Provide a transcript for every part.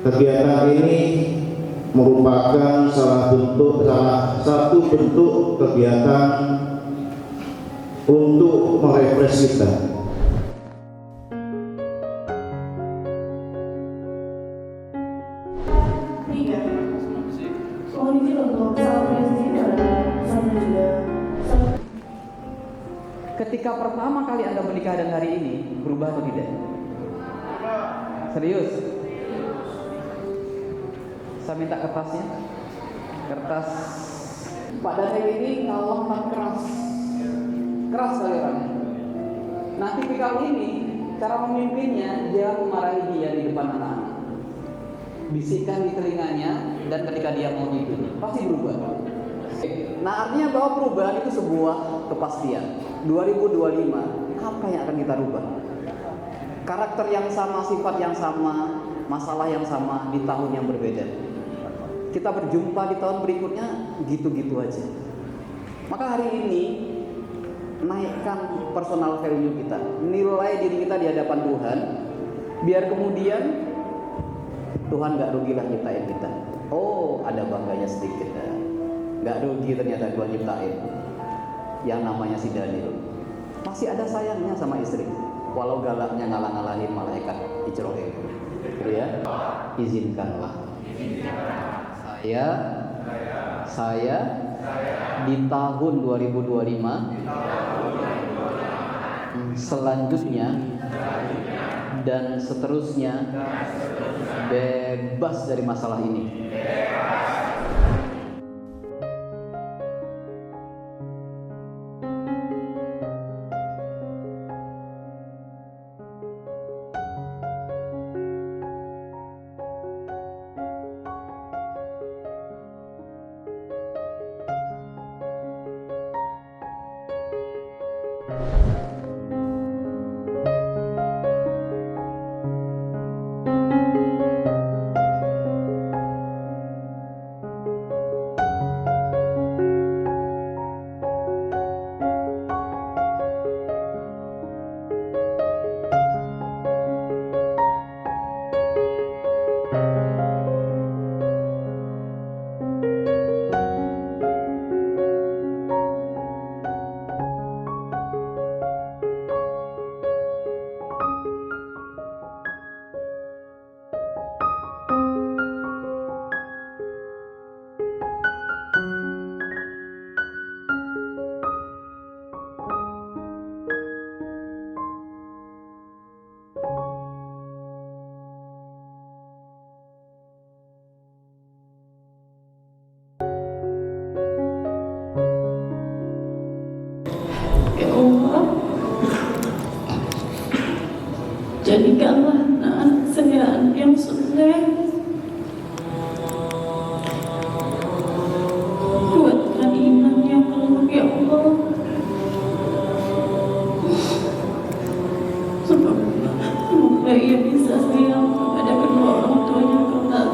Kegiatan ini merupakan salah satu bentuk kegiatan untuk merefresh kita. Ketika pertama kali Anda menikah dan hari ini berubah atau tidak? Serius? Saya minta kertasnya. Kertas. Pak Daniel ini kalem tapi keras. Keras sekali orangnya. Nah, tipikal ini cara memimpinnya, dia memarahi dia di depan anak-anak, bisikan di telinganya, dan ketika dia mau tidur pasti berubah. Nah, artinya bahwa perubahan itu sebuah kepastian. 2025, apa yang akan kita rubah? Karakter yang sama, sifat yang sama, masalah yang sama di tahun yang berbeda. Kita berjumpa di tahun berikutnya gitu-gitu aja. Maka hari ini naikkan personal value kita, nilai diri kita di hadapan Tuhan, biar kemudian Tuhan gak rugilah nyiptain kita. Oh, ada bangganya sedikit ya. Gak rugi ternyata Tuhan nyiptain yang namanya si Daniel. Masih ada sayangnya sama istri, walau galaknya ngalah-ngalahin malaikat Icrohim. Gitu ya. Izinkanlah saya di tahun 2025 selanjutnya dan seterusnya bebas dari masalah ini. Jadikanlah anak saya yang soleh, kuatkan iman yang penuh ya Allah, semoga ia bisa sayang kepada kedua orang tuanya kelak.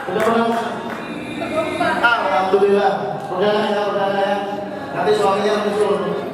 Sudah pernah? Alhamdulillah. Perdana ya. Nanti suaminya menyusul.